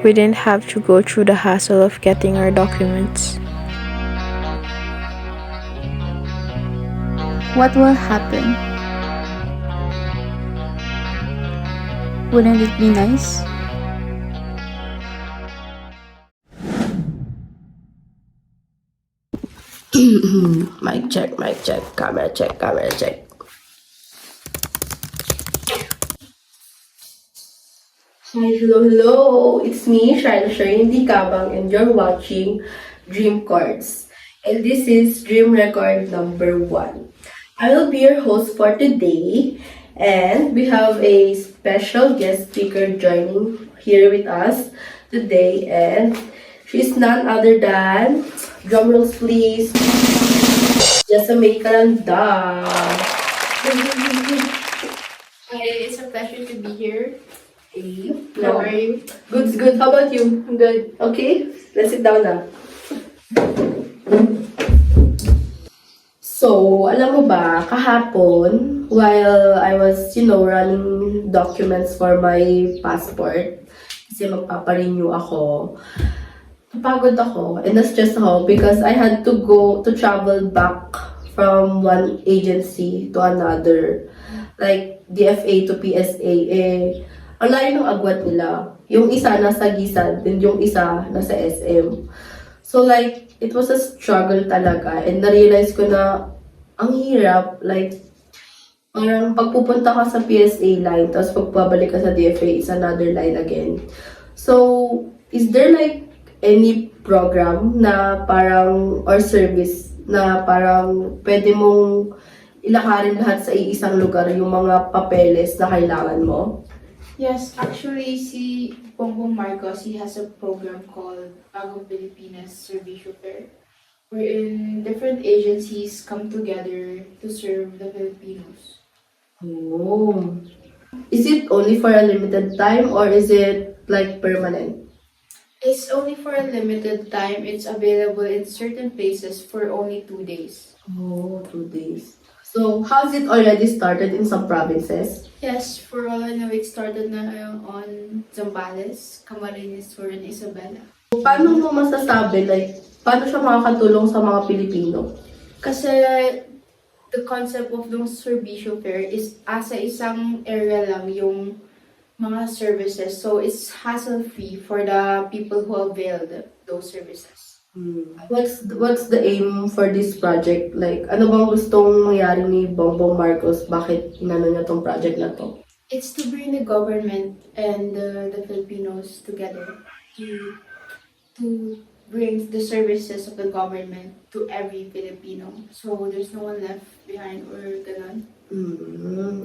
We didn't have to go through the hassle of getting our documents. What will happen? Wouldn't it be nice? Mic check, camera check, camera check. Hi, hello. It's me, Shine D. Kabang, and you're watching Dream Chords. And this is Dream Record number 1. I will be your host for today, and we have a special guest speaker joining here with us today, and she's none other than, drumrolls please, Jessamay Karanda. Hi, it's a pleasure to be here. Hey, How are you? Good, good. How about you? I'm good. Okay, let's sit down now. So, alam mo ba, kahapon, while I was, running documents for my passport, kasi magpaparenew ako, napagod ako, and na-stress ako because I had to travel back from one agency to another. Like, DFA to PSA, ang layo ng agwat nila. Yung isa nasa Gisad, and yung isa nasa SM. So like, it was a struggle talaga. And na-realize ko na, ang hirap. Like, parang pagpupunta ka sa PSA line, tapos pagpabalik ka sa DFA, it's another line again. So, is there like any program na parang, or service na parang pwede mong ilakarin lahat sa iisang lugar yung mga papeles na kailangan mo? Yes, actually, si Bongbong Marcos, he has a program called Bagong Pilipinas Servicio Fair, wherein different agencies come together to serve the Filipinos. Oh. Is it only for a limited time or is it like permanent? It's only for a limited time. It's available in certain places for only 2 days. Oh, 2 days. So, has it already started in some provinces? Yes, for all I know, it started na on Zambales, Camarines Sur, and Isabela. Paano mo masasabi, like, paano siya makakatulong sa mga Pilipino? Kasi the concept of the Servicio Fair is asa isang area lang yung mga services. So it's hassle-free for the people who availed those services. What's the aim for this project? Like, ano bang gustong mangyari ni Bongbong Marcos? Bakit inano niya tong project na to? It's to bring the government and the Filipinos together to bring the services of the government to every Filipino. So there's no one left behind or ganon.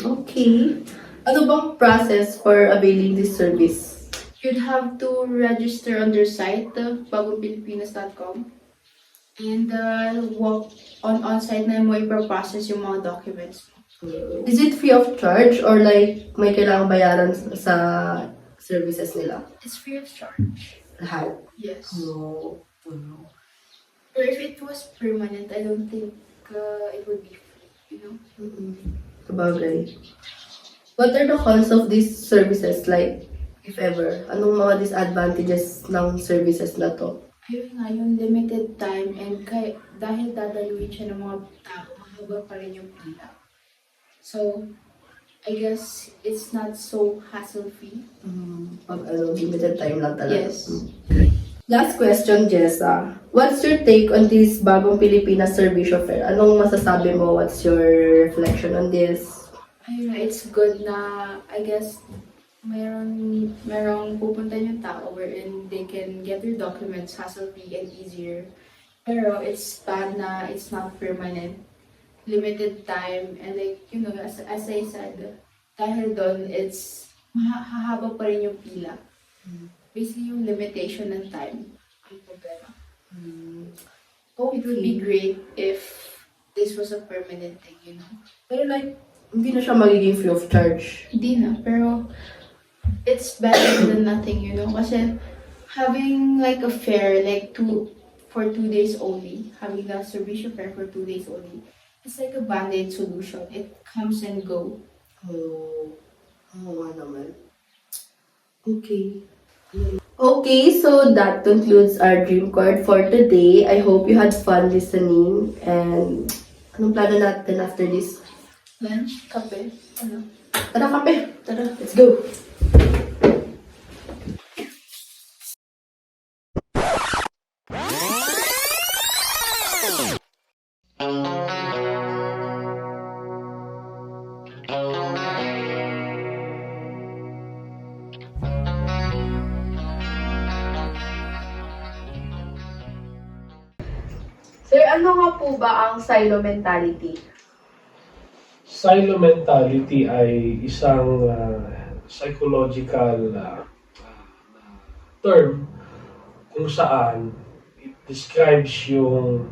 Okay. Ano bang process for availing this service? You'd have to register on their site, bagongpilipinas.com, and walk on-site na mo i-process yung mga documents. Is it free of charge or like may kailangang bayaran sa services nila? It's free of charge. Lahat? Yes. No. But if it was permanent, I don't think it would be free, you know? Sabagay. What are the cons of these services? Like, if ever, anong mga disadvantages ng services na to? Ayun nga, yung limited time and dahil dadaluin siya ng mga tao, mahaba pa rin yung pila. So, I guess it's not so hassle-free. Pag limited time lang talaga. Yes. Last question, Jessa. What's your take on this Bagong Pilipinas Servicio Fair? Anong masasabi mo? What's your reflection on this? Ayun nga, it's good na, I guess, merong pupunta yung tao wherein they can get their documents hassle-free and easier. Pero it's bad na it's not permanent. Limited time and like, you know, as I said, dahil doon, it's hahaba pa rin yung pila. Basically, yung limitation ng time ang problema. It would be great if this was a permanent thing, you know? Pero like, hindi na siya magiging free of charge. Hindi na, pero it's better than nothing, you know? Kasi having like a fair, like for 2 days only, having the servicio fair for 2 days only, it's like a band-aid solution. It comes and go. Oo nga naman. Okay. Okay, so that concludes our dream court for today. I hope you had fun listening. And anong plano natin after this? Lunch? Kape? Ano? Tara, kape. Tara, let's go. Sir, ano nga po ba ang silo mentality? Silo mentality ay isang psychological term kung saan it describes yung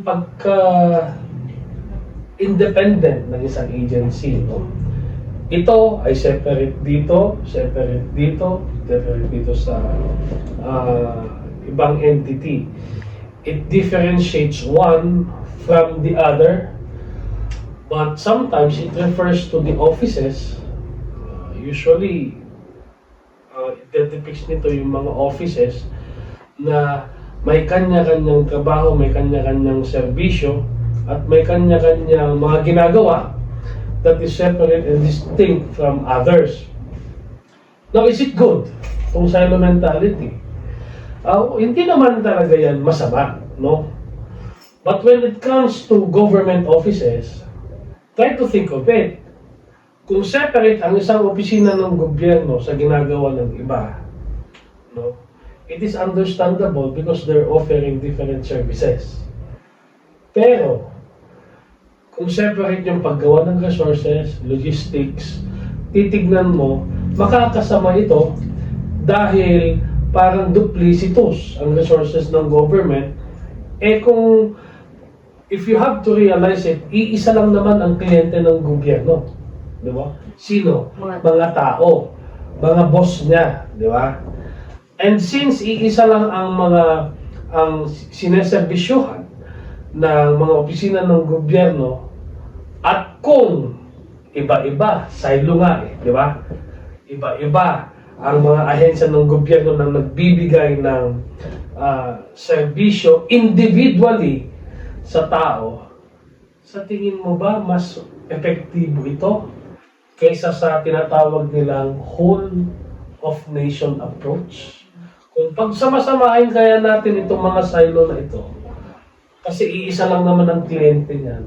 pagka-independent ng isang agency. No? Ito ay separate dito sa ibang entity. It differentiates one from the other, but sometimes it refers to the offices. Usually, it depicts nito yung mga offices na may kanya-kanyang trabaho, may kanya-kanyang serbisyo, at may kanya-kanyang mga ginagawa that is separate and distinct from others. Now, is it good? Kung silo mentality? Hindi naman talaga yan masama, no? But when it comes to government offices, try to think of it. Kung separate ang isang opisina ng gobyerno sa ginagawa ng iba, no? It is understandable because they're offering different services. Pero, kung separate yung paggawa ng resources, logistics, titignan mo, makakasama ito dahil parang duplicitous ang resources ng government. Kung if you have to realize it, iisa lang naman ang kliyente ng gobyerno. Di ba? Sino? Mga tao. Mga boss niya. Di ba? And since iisa lang ang sineserbisyuhan ng mga opisina ng gobyerno, at kung iba-iba, silo nga di ba? Iba-iba ang mga ahensya ng gobyerno na nagbibigay ng serbisyo individually sa tao, sa tingin mo ba mas epektibo ito kaysa sa tinatawag nilang whole of nation approach? Kung pagsama-samahin kaya natin itong mga silo na ito, kasi iisa lang naman ang kliyente niyan,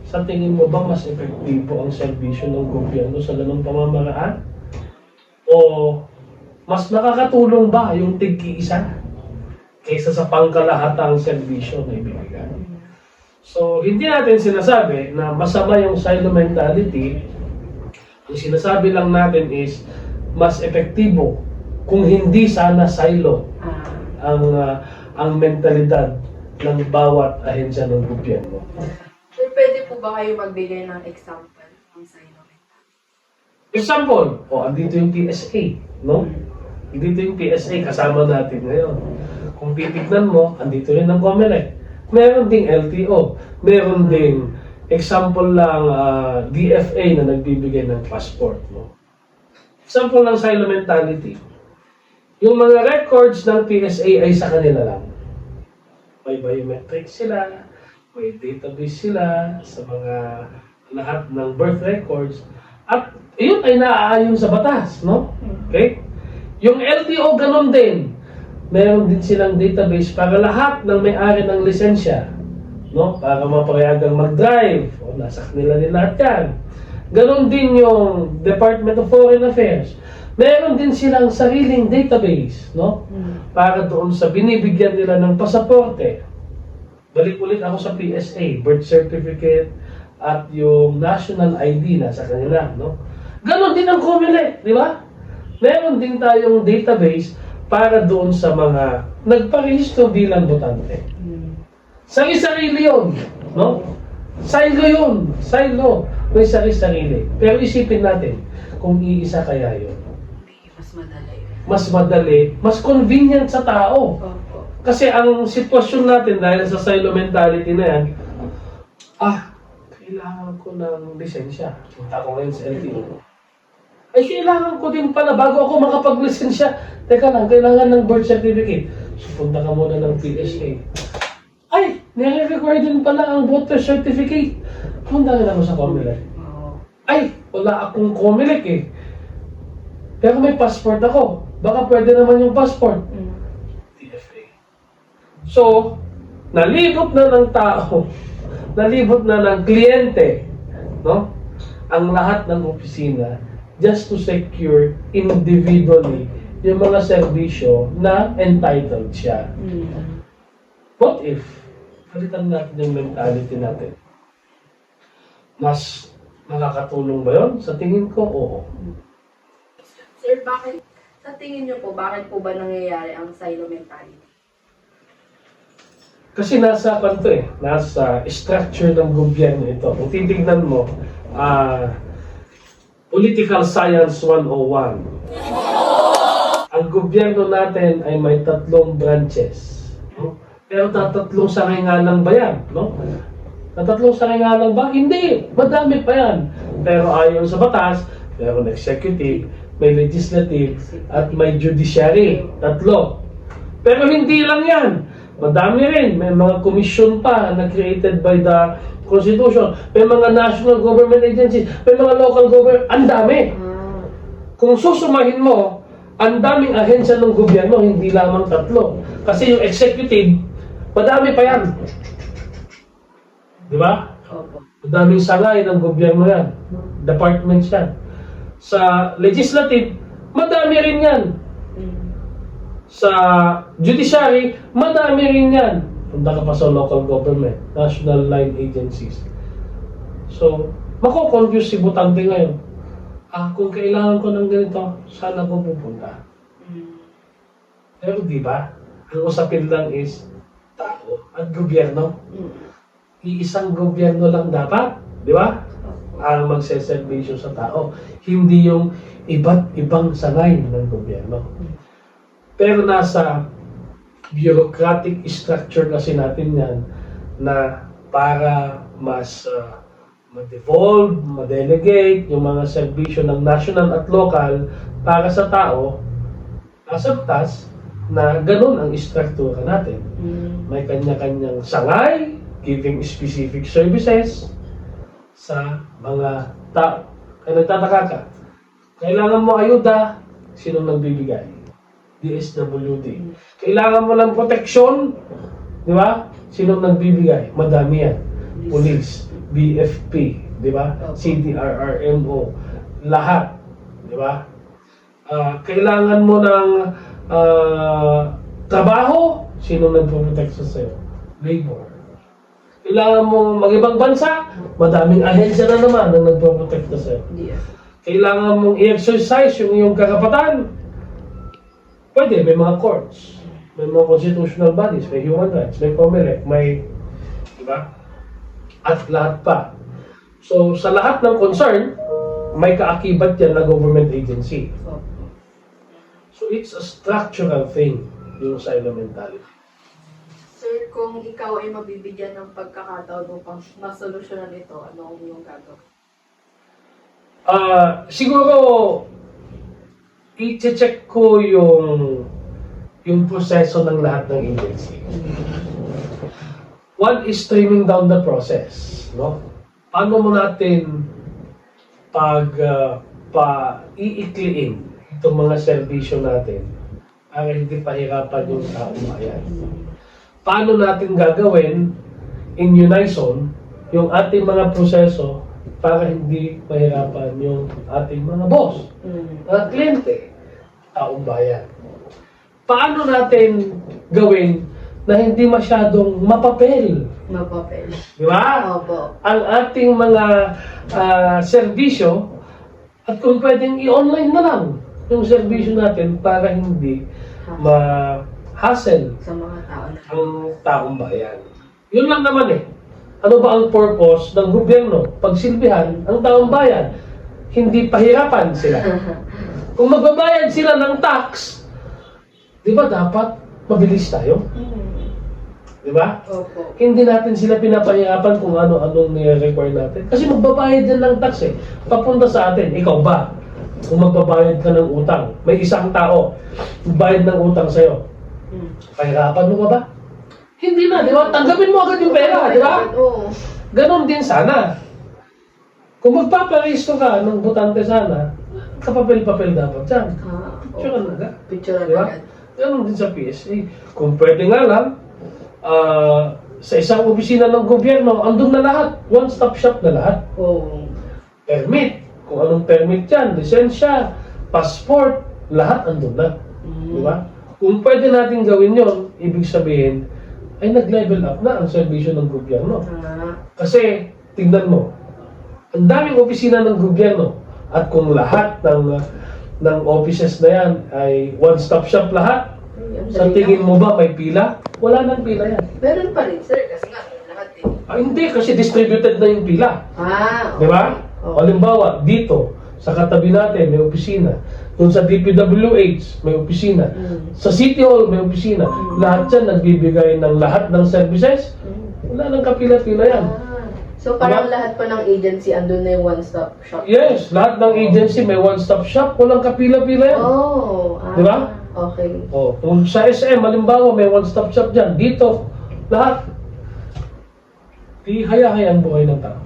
sa tingin mo ba mas epektibo ang serbisyo ng gobyerno sa ganung pamamaraan? O mas nakakatulong ba yung tig-iisa kaysa sa pangkalahatang serbisyo na ibibigay? So, hindi natin sinasabi na masama yung silo mentality. Ang sinasabi lang natin is mas epektibo kung hindi sana silo ang mentalidad ng bawat ahensya ng gobyerno. Sir, pwede po ba kayo magbigay ng example ng silo mentality? Example, andito yung PSA, no? Andito yung PSA, kasama natin ngayon. Kung titignan mo, andito rin ang COMELEC. Meron ding LTO. Meron ding example lang DFA na nagbibigay ng passport, no? Example ng silo mentality. Yung mga records ng PSA ay sa kanila lang. May biometrics sila, may database sila sa mga lahat ng birth records, at yun ay naaayon sa batas, no? Okay? Yung LTO ganun din. Meron din silang database para lahat ng may-ari ng lisensya, no? Para mapayagang mag-drive, nasa kanila din lahat yan. Ganon din yung Department of Foreign Affairs. Meron din silang sariling database, no? Para doon sa binibigyan nila ng pasaporte. Balik ulit ako sa PSA, birth certificate, at yung national ID na sa kanila, no? Ganon din ang COMELEC, di ba? Meron din tayong database para doon sa mga nagparehistro bilang botante. Sari-sarili yun, no? Silo yun, silo. May sari-sarili. Pero isipin natin, kung iisa kaya yun. Mas madali, mas convenient sa tao. Kasi ang sitwasyon natin dahil sa silo mentality na yan, kailangan ko ng lisensya. Punta ko ngayon sa LTO. Ay, kailangan ko din pala bago ako makapag-lisensya. Teka lang, kailangan ng birth certificate. So, punta ka muna ng PSA. Ay, nire-require din pala ang voter certificate. Punta ka naman sa Comelec. Ay, wala akong Comelec eh. Pero may passport ako. Baka pwede naman yung passport. TFA. So, nalibot na ng tao, nalibot na ng kliyente, no? Ang lahat ng opisina just to secure individually yung mga serbisyo na entitled siya. What if, palitan natin yung mentality natin? Mas makakatulong ba yun? Sa tingin ko, oo. Sir, bakit, sa tingin niyo po, bakit po ba nangyayari ang silo mentality? Kasi nasa kanto nasa structure ng gobyerno ito. Kung titignan mo, Political Science 101. Ang gobyerno natin ay may 3 branches. No? Pero tatlong sangay nga lang ba yan? No? Tatlong sangay nga lang ba? Hindi! Madami pa yan. Pero ayon sa batas, mayroon executive, may legislative, at may judiciary. 3. Pero hindi lang yan. Madami rin. May mga komisyon pa na created by the Constitution. May mga national government agencies. May mga local government. Ang dami. Kung susumahin mo, ang daming ahensya ng gobyerno, hindi lamang 3. Kasi yung executive, madami pa yan. Di ba? Madaming sangay ng gobyerno yan. Departments yan. Sa legislative, madami rin yan. Sa judiciary, madami rin yan. Punta ka pa sa local government, national line agencies. So, mako-confuse si butante ngayon. Kung kailangan ko ng ganito, saan ako pupunta? Pero di ba? Ang usapin lang is tao at gobyerno. Iisang gobyerno lang dapat, di ba? Ang magseservisyo sa tao. Hindi yung iba't ibang sangay ng gobyerno. Pero nasa bureaucratic structure kasi natin yan na para mas ma-devolve, ma-delegate yung mga serbisyo ng national at local para sa tao, nasa batas na ganun ang istruktura natin. May kanya-kanyang sangay, giving specific services sa mga tao. Kaya nagtataka ka, kailangan mo ayuda, sinong nagbibigay? DSWD. Kailangan mo ng proteksyon, di ba? Sinong nagbibigay? Madami yan. Police, BFP, di ba? CDRRMO, lahat, di ba? Kailangan mo ng trabaho, sinong nagpo-protection sa'yo? Labor. Kailangan mo mag-ibang bansa, madaming ahensya na naman ang nagpo-protect sa'yo. Kailangan mong i-exercise yung iyong karapatan, pwede, may mga courts, may mga constitutional bodies, may human rights, may Comelec, may, di ba? At lahat pa. So, sa lahat ng concern, may kaakibat yan na government agency. So, it's a structural thing, yung silo mentality. Sir, kung ikaw ay mabibigyan ng pagkakataon upang masolusyonan ito, ano ang iyong gagawin? Siguro, i-check ko yung proseso ng lahat ng agency. One is trimming down the process, no? Paano mo natin iikliin itong mga serbisyo natin para hindi pahirapan yung taong bayan? Paano natin gagawin in unison yung ating mga proseso para hindi pahirapan yung ating mga boss, mga kliyente, taong bayan? Paano natin gawin na hindi masyadong mapapel? Di ba? Opo. Ang ating mga serbisyo, at kung pwedeng i-online na lang yung serbisyo natin para hindi ma-hassle Sa mga tao na. ang taong bayan. Yun lang naman eh. Ano ba ang purpose ng gobyerno? Pagsilbihan ang taong bayan. Hindi pahirapan sila. Kung magbabayad sila ng tax, di ba dapat mabilis tayo? Di ba? Opo. Hindi natin sila pinapahirapan kung ano-anong nire-require natin. Kasi magbabayad yan ng tax eh. Papunta sa atin. Ikaw ba? kung magbabayad ka ng utang, may isang tao, bayad ng utang sa'yo, pahirapan mo ka ba? Hindi na, di ba? Tanggapin mo agad yung pera, di ba? Oo. Ganon din sana. Kung magpaparesto ka ng butante sana, kapapel-papel dapat dyan. Picture na agad. Picture Di ba? agad. Ganon din sa PSA. Kung pwede nga lang, sa isang opisina ng gobyerno, andun na lahat. One-stop shop na lahat. Oo. Permit. Kung anong permit yan, lisensya, passport, lahat andun na. Di ba? Kung pwede natin gawin yon, ibig sabihin, ay nag-level up na ang serbisyo ng gobyerno. Kasi, tignan mo, ang daming opisina ng gobyerno at kung lahat ng offices na yan ay one-stop shop lahat, sa tingin mo ba may pila? Wala nang pila yan. Meron pa rin, sir, kasi nga, lahat eh. Hindi, kasi distributed na yung pila. Di ba? Halimbawa, dito, sa katabi natin, may opisina. Doon sa DPWH, may opisina. Sa City Hall, may opisina. Lahat yan nagbibigay ng lahat ng services. Wala nang kapila-pila yan. So parang lahat pa ng agency andun na yung one-stop shop? Yes, lahat ng agency may one-stop shop. Walang kapila-pila yan. Oh. Di ba? Okay. Oh, kung sa SM, halimbawa, may one-stop shop dyan. Dito, lahat. Di haya-hayaan buhay ng tao.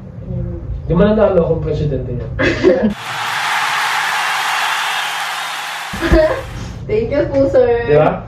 Di mananalo akong presidente niya. Thank you po, sir. Di ba?